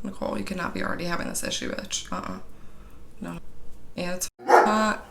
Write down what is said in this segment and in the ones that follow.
Nicole, you cannot be already having this issue, bitch. No. And it's hot.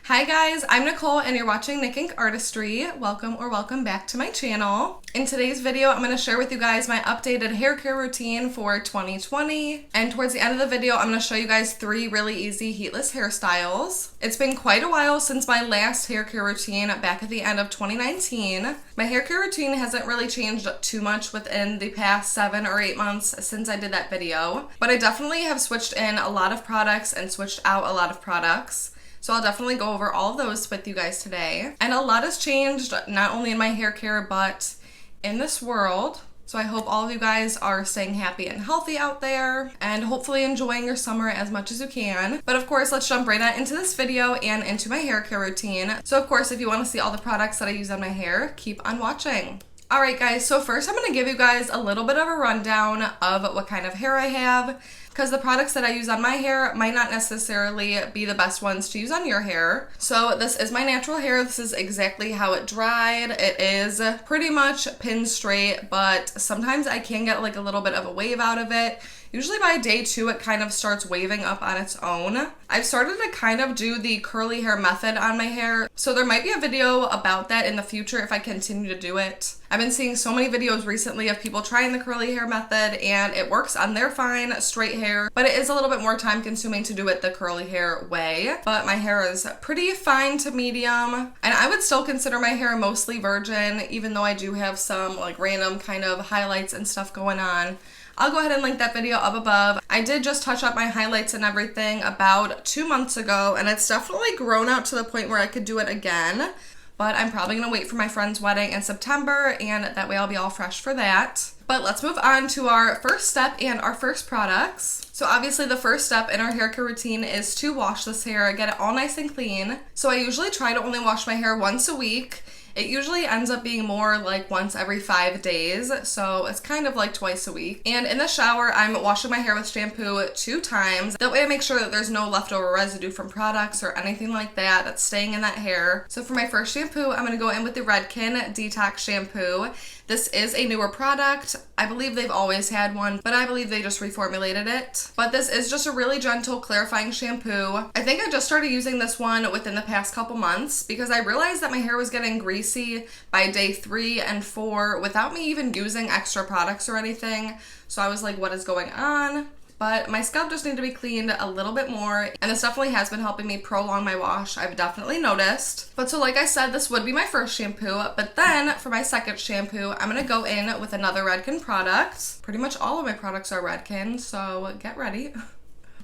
Hi guys, I'm Nicole and you're watching Nick Ink Artistry. Welcome or welcome back to my channel. In today's video, I'm going to share with you guys my updated hair care routine for 2020. And towards the end of the video, I'm going to show you guys 3 really easy heatless hairstyles. It's been quite a while since my last hair care routine back at the end of 2019. My hair care routine hasn't really changed too much within the past 7 or 8 months since I did that video. But I definitely have switched in a lot of products and switched out a lot of products. So I'll definitely go over all of those with you guys today. And a lot has changed, not only in my hair care, but in this world. So I hope all of you guys are staying happy and healthy out there and hopefully enjoying your summer as much as you can. But of course, let's jump right into this video and into my hair care routine. So of course, if you want to see all the products that I use on my hair, keep on watching. Alright guys, so first I'm going to give you guys a little bit of a rundown of what kind of hair I have, because the products that I use on my hair might not necessarily be the best ones to use on your hair. So this is my natural hair. This is exactly how it dried. It is pretty much pin straight, but sometimes I can get like a little bit of a wave out of it. Usually by day 2, it kind of starts waving up on its own. I've started to kind of do the curly hair method on my hair, so there might be a video about that in the future if I continue to do it. I've been seeing so many videos recently of people trying the curly hair method, and it works on their fine, straight hair, but it is a little bit more time consuming to do it the curly hair way. But my hair is pretty fine to medium, and I would still consider my hair mostly virgin, even though I do have some like random kind of highlights and stuff going on. I'll go ahead and link that video up above. I did just touch up my highlights and everything about 2 months ago, and it's definitely grown out to the point where I could do it again. But I'm probably gonna wait for my friend's wedding in September, and that way I'll be all fresh for that. But let's move on to our first step and our first products. So obviously the first step in our hair care routine is to wash this hair, get it all nice and clean. So I usually try to only wash my hair once a week. It usually ends up being more like once every 5 days, so it's kind of like twice a week. And in the shower, I'm washing my hair with shampoo 2 times. That way I make sure that there's no leftover residue from products or anything like that that's staying in that hair. So for my first shampoo, I'm going to go in with the Redken Detox shampoo. This is a newer product. I believe they've always had one, but I believe they just reformulated it. But this is just a really gentle, clarifying shampoo. I think I just started using this one within the past couple months because I realized that my hair was getting greasy by day 3 and 4 without me even using extra products or anything. So I was like, what is going on? But my scalp just needed to be cleaned a little bit more, and this definitely has been helping me prolong my wash. I've definitely noticed. But so like I said, this would be my first shampoo, but then for my second shampoo, I'm gonna go in with another Redken product. Pretty much all of my products are Redken, so get ready.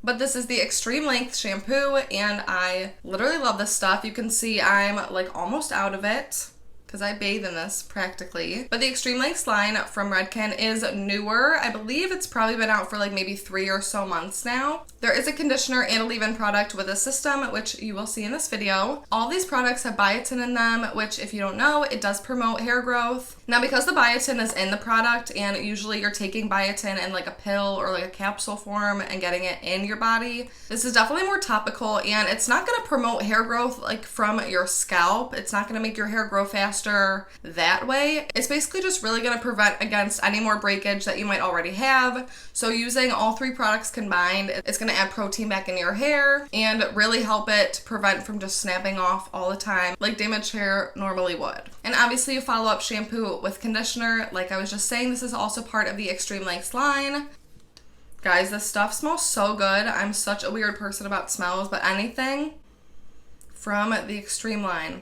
But this is the Extreme Length shampoo, and I literally love this stuff. You can see I'm like almost out of it, because I bathe in this practically. But the Extreme Lengths line from Redken is newer. I believe it's probably been out for like maybe 3 or so months now. There is a conditioner and a leave-in product with a system, which you will see in this video. All these products have biotin in them, which if you don't know, it does promote hair growth. Now because the biotin is in the product, and usually you're taking biotin in like a pill or like a capsule form and getting it in your body, this is definitely more topical, and it's not gonna promote hair growth like from your scalp. It's not gonna make your hair grow faster that way. It's basically just really going to prevent against any more breakage that you might already have. So using all 3 products combined, it's going to add protein back in your hair and really help it prevent from just snapping off all the time like damaged hair normally would. And obviously you follow up shampoo with conditioner. Like I was just saying, this is also part of the Extreme Lengths line. Guys, this stuff smells so good. I'm such a weird person about smells, but anything from the Extreme line,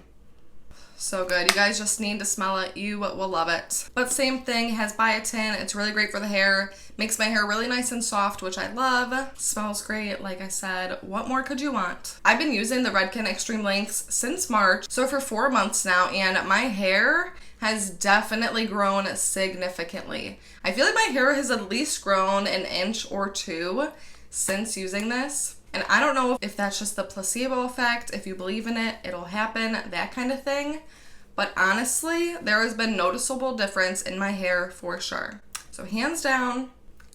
so good. You guys just need to smell it. You will love it. But same thing, has biotin. It's really great for the hair. Makes my hair really nice and soft, which I love. Smells great, like I said. What more could you want? I've been using the Redken Extreme Lengths since March, so for 4 months now, and my hair has definitely grown significantly. I feel like my hair has at least grown an inch or 2 since using this. And I don't know if that's just the placebo effect, if you believe in it, it'll happen, that kind of thing. But honestly, there has been noticeable difference in my hair for sure. So hands down,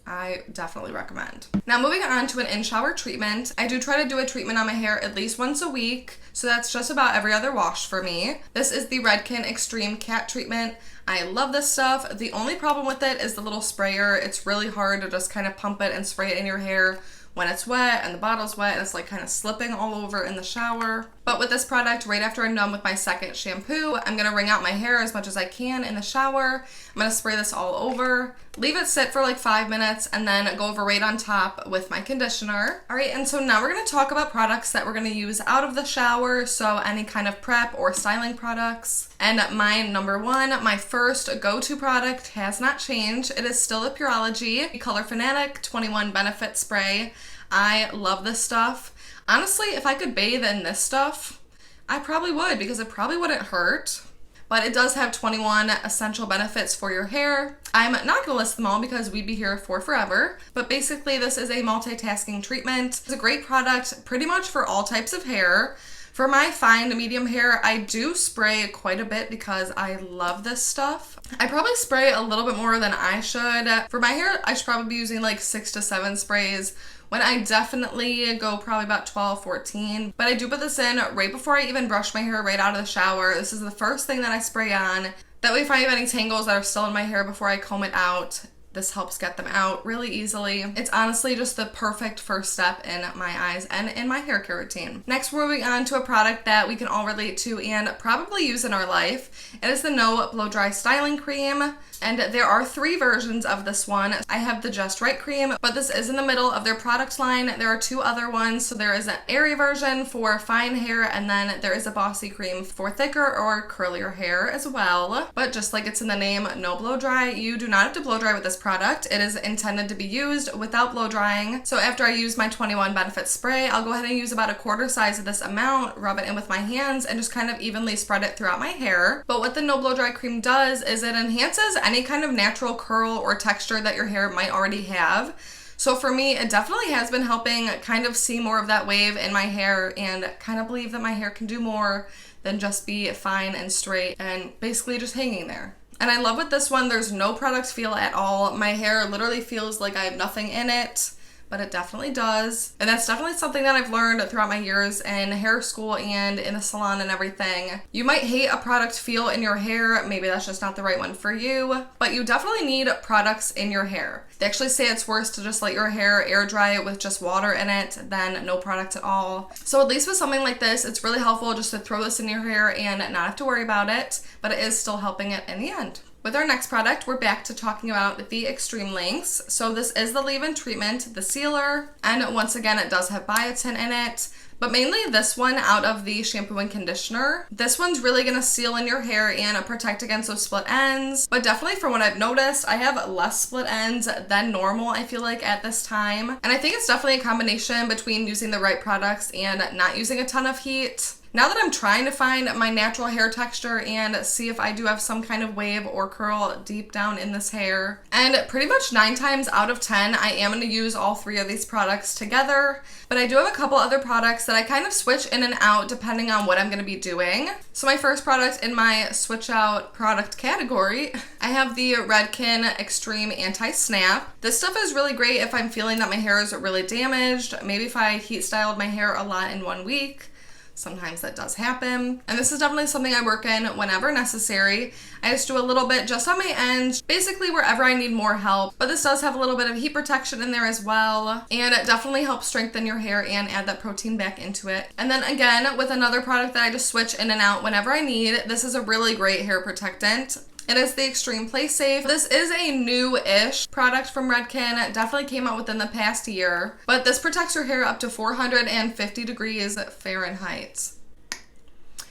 I definitely recommend. Now moving on to an in-shower treatment. I do try to do a treatment on my hair at least once a week, so that's just about every other wash for me. This is the Redken Extreme Cat Treatment. I love this stuff. The only problem with it is the little sprayer. It's really hard to just kind of pump it and spray it in your hair when it's wet and the bottle's wet and it's like kind of slipping all over in the shower. But with this product, right after I'm done with my second shampoo, I'm gonna wring out my hair as much as I can in the shower. I'm gonna spray this all over, leave it sit for like 5 minutes, and then go over right on top with my conditioner. All right, and so now we're gonna talk about products that we're gonna use out of the shower, so any kind of prep or styling products. And my number one, my first go-to product has not changed. It is still the Pureology Color Fanatic 21 Benefit Spray. I love this stuff. Honestly, if I could bathe in this stuff, I probably would, because it probably wouldn't hurt. But it does have 21 essential benefits for your hair. I'm not going to list them all because we'd be here for forever. But basically, this is a multitasking treatment. It's a great product pretty much for all types of hair. For my fine to medium hair, I do spray quite a bit because I love this stuff. I probably spray a little bit more than I should. For my hair, I should probably be using like 6 to 7 sprays, when I definitely go probably about 12, 14. But I do put this in right before I even brush my hair right out of the shower. This is the first thing that I spray on. That way if I have any tangles that are still in my hair before I comb it out, this helps get them out really easily. It's honestly just the perfect first step in my eyes and in my hair care routine. Next, we're moving on to a product that we can all relate to and probably use in our life. It is the No Blow Dry Styling Cream. And there are 3 versions of this one. I have the Just Right cream, but this is in the middle of their product line. There are 2 other ones. So there is an airy version for fine hair, and then there is a bossy cream for thicker or curlier hair as well. But just like it's in the name, no blow dry, you do not have to blow dry with this product. It is intended to be used without blow drying. So after I use my 21 Benefit Spray, I'll go ahead and use about a quarter size of this amount, rub it in with my hands, and just kind of evenly spread it throughout my hair. But what the no blow dry cream does is it enhances any kind of natural curl or texture that your hair might already have. So for me, it definitely has been helping kind of see more of that wave in my hair and kind of believe that my hair can do more than just be fine and straight and basically just hanging there. And I love with this one, there's no product feel at all. My hair literally feels like I have nothing in it, but it definitely does. And that's definitely something that I've learned throughout my years in hair school and in the salon and everything. You might hate a product feel in your hair, maybe that's just not the right one for you, but you definitely need products in your hair. They actually say it's worse to just let your hair air dry it with just water in it than no product at all. So at least with something like this, it's really helpful just to throw this in your hair and not have to worry about it, but it is still helping it in the end. With our next product, we're back to talking about the Extreme Lengths. So this is the leave-in treatment, the sealer, and once again, it does have biotin in it, but mainly this one out of the shampoo and conditioner. This one's really gonna seal in your hair and protect against those split ends, but definitely from what I've noticed, I have less split ends than normal, I feel like, at this time. And I think it's definitely a combination between using the right products and not using a ton of heat. Now that I'm trying to find my natural hair texture and see if I do have some kind of wave or curl deep down in this hair, and pretty much 9 times out of 10, I am going to use all 3 of these products together, but I do have a couple other products that I kind of switch in and out depending on what I'm going to be doing. So my first product in my switch out product category, I have the Redken Extreme Anti-Snap. This stuff is really great if I'm feeling that my hair is really damaged, maybe if I heat styled my hair a lot in 1 week. Sometimes that does happen. And this is definitely something I work in whenever necessary. I just do a little bit just on my ends, basically wherever I need more help. But this does have a little bit of heat protection in there as well. And it definitely helps strengthen your hair and add that protein back into it. And then again, with another product that I just switch in and out whenever I need, this is a really great hair protectant. It is the Extreme Play Safe. This is a new-ish product from Redken. It definitely came out within the past year, but this protects your hair up to 450 degrees Fahrenheit.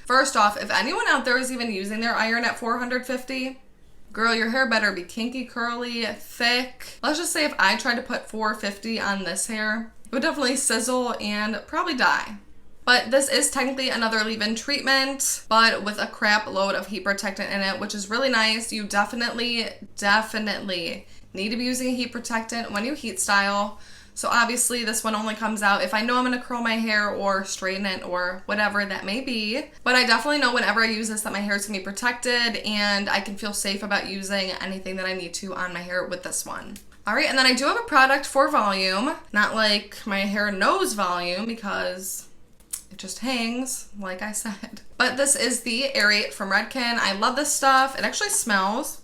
First off, if anyone out there is even using their iron at 450, girl, your hair better be kinky, curly, thick. Let's just say if I tried to put 450 on this hair, it would definitely sizzle and probably die. But this is technically another leave-in treatment, but with a crap load of heat protectant in it, which is really nice. You definitely need to be using a heat protectant when you heat style. So obviously this one only comes out if I know I'm gonna curl my hair or straighten it or whatever that may be. But I definitely know whenever I use this that my hair is gonna be protected and I can feel safe about using anything that I need to on my hair with this one. All right, and then I do have a product for volume. Not like my hair knows volume because it just hangs, like I said. But this is the Aerate from Redken. I love this stuff. It actually smells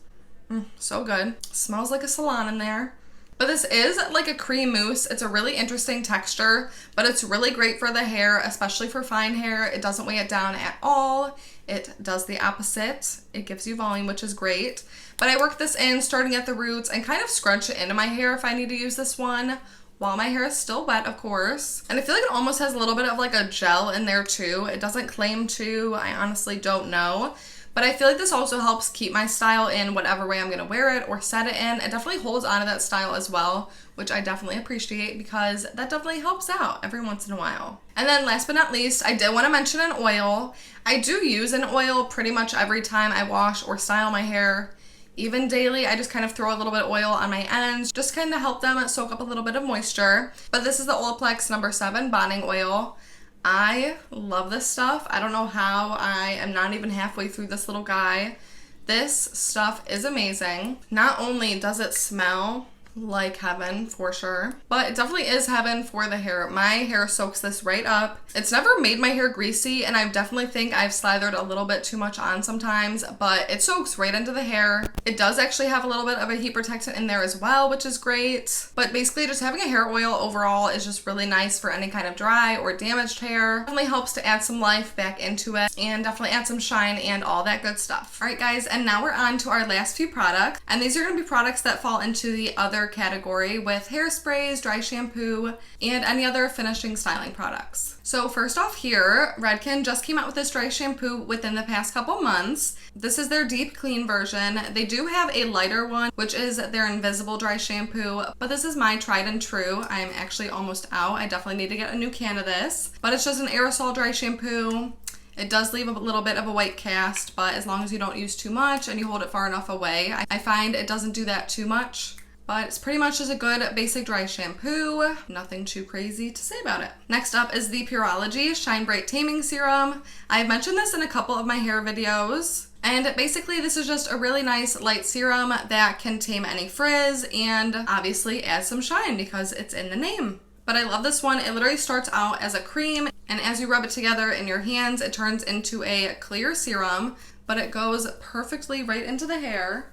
so good. Smells like a salon in there. But this is like a cream mousse. It's a really interesting texture, but it's really great for the hair, especially for fine hair. It doesn't weigh it down at all. It does the opposite. It gives you volume, which is great. But I work this in starting at the roots and kind of scrunch it into my hair if I need to use this one, while my hair is still wet, of course. And I feel like it almost has a little bit of like a gel in there too. It doesn't claim to. I honestly don't know. But I feel like this also helps keep my style in whatever way I'm going to wear it or set it in. It definitely holds onto that style as well, which I definitely appreciate because that definitely helps out every once in a while. And then last but not least, I did want to mention an oil. I do use an oil pretty much every time I wash or style my hair. Even daily, I just kind of throw a little bit of oil on my ends, just kind of help them soak up a little bit of moisture. But this is the Olaplex No7 Bonding Oil. I love this stuff. I don't know how I am not even halfway through this little guy. This stuff is amazing. Not only does it smell like heaven for sure, but it definitely is heaven for the hair. My hair soaks this right up. It's never made my hair greasy, and I definitely think I've slathered a little bit too much on sometimes, but it soaks right into the hair. It does actually have a little bit of a heat protectant in there as well, which is great. But basically just having a hair oil overall is just really nice for any kind of dry or damaged hair. Definitely helps to add some life back into it and definitely add some shine and all that good stuff. All right guys, and now we're on to our last few products, and these are going to be products that fall into the other category with hairsprays, dry shampoo, and any other finishing styling products. So first off here, Redken just came out with this dry shampoo within the past couple months. This is their deep clean version. They do have a lighter one, which is their invisible dry shampoo, but this is my tried and true. I'm actually almost out. I definitely need to get a new can of this, but it's just an aerosol dry shampoo. It does leave a little bit of a white cast, but as long as you don't use too much and you hold it far enough away, I find it doesn't do that too much. But it's pretty much just a good basic dry shampoo. Nothing too crazy to say about it. Next up is the Pureology Shine Bright Taming Serum. I've mentioned this in a couple of my hair videos. And basically this is just a really nice light serum that can tame any frizz and obviously add some shine because it's in the name. But I love this one. It literally starts out as a cream, and as you rub it together in your hands, it turns into a clear serum, but it goes perfectly right into the hair.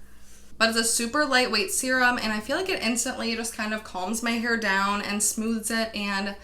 But it's a super lightweight serum, and I feel like it instantly just kind of calms my hair down and smooths it and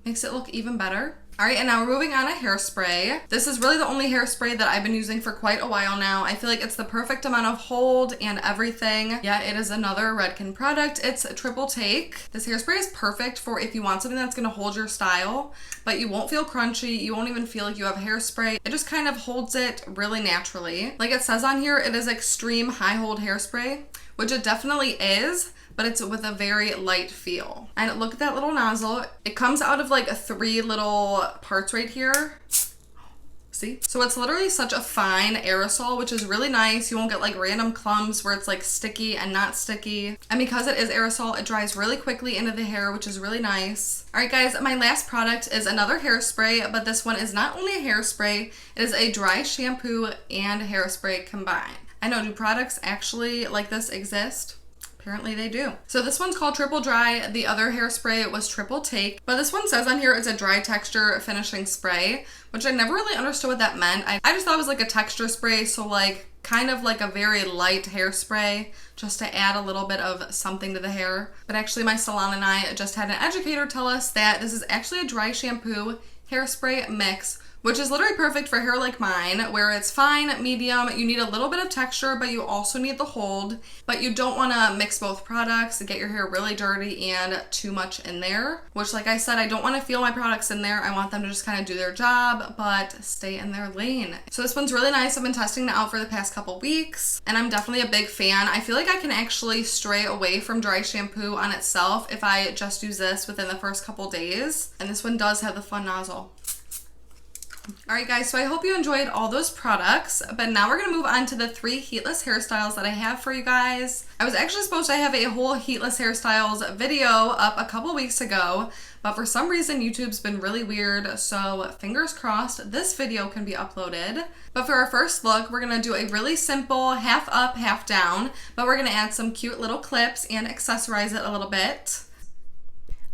makes it look even better. All right, and now we're moving on to hairspray. This is really the only hairspray that I've been using for quite a while now. I feel like it's the perfect amount of hold and everything. Yeah, it is another Redken product. It's a triple take. This hairspray is perfect for if you want something that's gonna hold your style, but you won't feel crunchy. You won't even feel like you have hairspray. It just kind of holds it really naturally. Like it says on here, it is extreme high hold hairspray, which it definitely is, but it's with a very light feel. And look at that little nozzle. It comes out of like 3 little parts right here. See? So it's literally such a fine aerosol, which is really nice. You won't get like random clumps where it's like sticky and not sticky. And because it is aerosol, it dries really quickly into the hair, which is really nice. All right guys, my last product is another hairspray, but this one is not only a hairspray, it is a dry shampoo and hairspray combined. I know, do products actually like this exist? Apparently they do. So this one's called Triple Dry. The other hairspray was Triple Take, but this one says on here it's a dry texture finishing spray, which I never really understood what that meant. I just thought it was like a texture spray, so like kind of like a very light hairspray just to add a little bit of something to the hair. But actually my salon and I just had an educator tell us that this is actually a dry shampoo hairspray mix, which is literally perfect for hair like mine, where it's fine, medium, you need a little bit of texture, but you also need the hold, but you don't wanna mix both products and get your hair really dirty and too much in there, which like I said, I don't wanna feel my products in there. I want them to just kind of do their job, but stay in their lane. So this one's really nice. I've been testing it out for the past couple weeks, and I'm definitely a big fan. I feel like I can actually stray away from dry shampoo on itself if I just use this within the first couple days. And this one does have the fun nozzle. Alright guys, so I hope you enjoyed all those products, but now we're going to move on to the 3 heatless hairstyles that I have for you guys. I was actually supposed to have a whole heatless hairstyles video up a couple weeks ago, but for some reason YouTube's been really weird, so fingers crossed this video can be uploaded. But for our first look, we're going to do a really simple half up, half down, but we're going to add some cute little clips and accessorize it a little bit.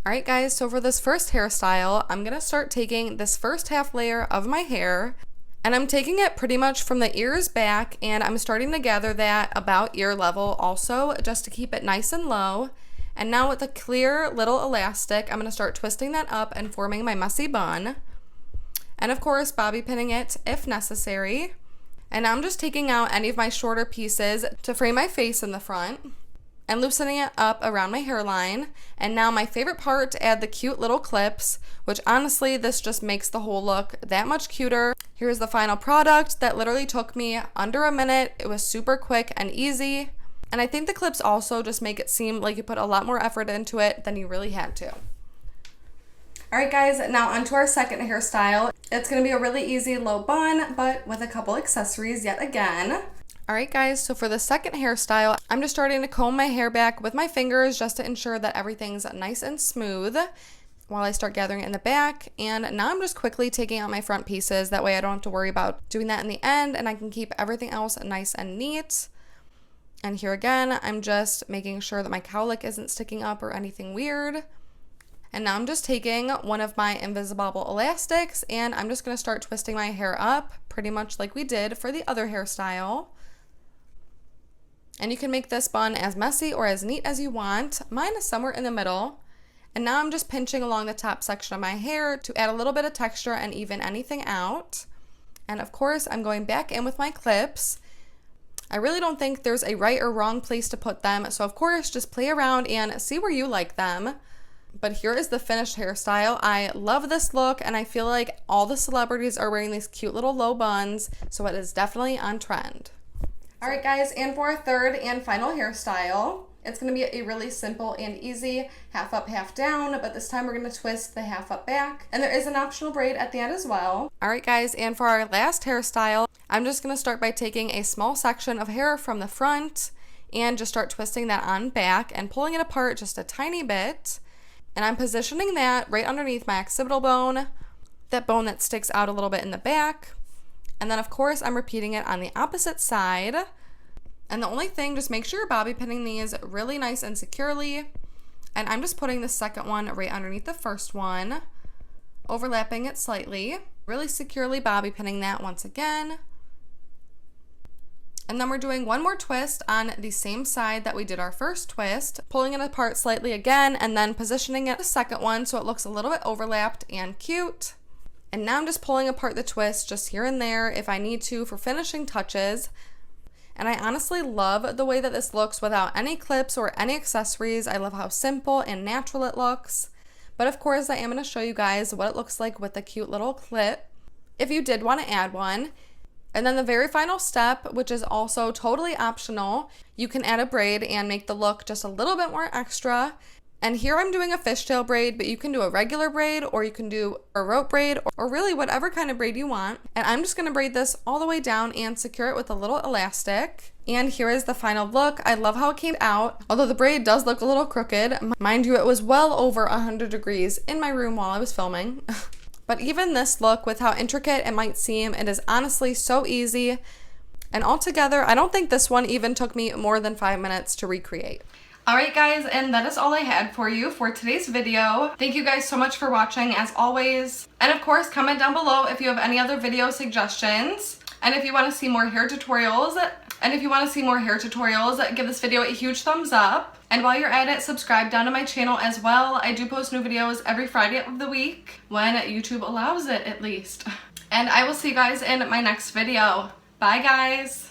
Alright guys, so for this first hairstyle, I'm going to start taking this first half layer of my hair, and I'm taking it pretty much from the ears back, and I'm starting to gather that about ear level also, just to keep it nice and low. And now with a clear little elastic, I'm going to start twisting that up and forming my messy bun. And of course, bobby pinning it if necessary. And now I'm just taking out any of my shorter pieces to frame my face in the front, and loosening it up around my hairline. And now my favorite part, to add the cute little clips, which honestly, this just makes the whole look that much cuter. Here's the final product that literally took me under a minute. It was super quick and easy. And I think the clips also just make it seem like you put a lot more effort into it than you really had to. Alright guys, now onto our second hairstyle. It's going to be a really easy low bun, but with a couple accessories yet again. Alright guys, so for the second hairstyle, I'm just starting to comb my hair back with my fingers just to ensure that everything's nice and smooth while I start gathering it in the back. And now I'm just quickly taking out my front pieces, that way I don't have to worry about doing that in the end, and I can keep everything else nice and neat. And here again, I'm just making sure that my cowlick isn't sticking up or anything weird. And now I'm just taking one of my invisible elastics, and I'm just going to start twisting my hair up pretty much like we did for the other hairstyle. And you can make this bun as messy or as neat as you want. Mine is somewhere in the middle. And now I'm just pinching along the top section of my hair to add a little bit of texture and even anything out. And of course, I'm going back in with my clips. I really don't think there's a right or wrong place to put them, so of course, just play around and see where you like them. But here is the finished hairstyle. I love this look, and I feel like all the celebrities are wearing these cute little low buns, so it is definitely on trend. Alright guys, and for our third and final hairstyle, it's going to be a really simple and easy half up, half down, but this time we're going to twist the half up back, and there is an optional braid at the end as well. Alright guys, and for our last hairstyle, I'm just going to start by taking a small section of hair from the front and just start twisting that on back and pulling it apart just a tiny bit. And I'm positioning that right underneath my occipital bone, that bone that sticks out a little bit in the back. And then of course I'm repeating it on the opposite side. And the only thing, just make sure you're bobby pinning these really nice and securely. And I'm just putting the second one right underneath the first one, overlapping it slightly, really securely bobby pinning that once again. And then we're doing one more twist on the same side that we did our first twist, pulling it apart slightly again, and then positioning it the second one so it looks a little bit overlapped and cute. And now I'm just pulling apart the twist just here and there if I need to for finishing touches. And I honestly love the way that this looks without any clips or any accessories. I love how simple and natural it looks. But of course, I am going to show you guys what it looks like with a cute little clip, if you did want to add one. And then the very final step, which is also totally optional, you can add a braid and make the look just a little bit more extra. And here I'm doing a fishtail braid, but you can do a regular braid, or you can do a rope braid, or really whatever kind of braid you want. And I'm just going to braid this all the way down and secure it with a little elastic. And here is the final look. I love how it came out, although the braid does look a little crooked. Mind you, it was well over 100 degrees in my room while I was filming. But even this look, with how intricate it might seem, it is honestly so easy. And altogether, I don't think this one even took me more than 5 minutes to recreate. Alright guys, and that is all I had for you for today's video. Thank you guys so much for watching as always. And of course, comment down below if you have any other video suggestions. And if you want to see more hair tutorials, give this video a huge thumbs up. And while you're at it, subscribe down to my channel as well. I do post new videos every Friday of the week, when YouTube allows it at least. And I will see you guys in my next video. Bye guys!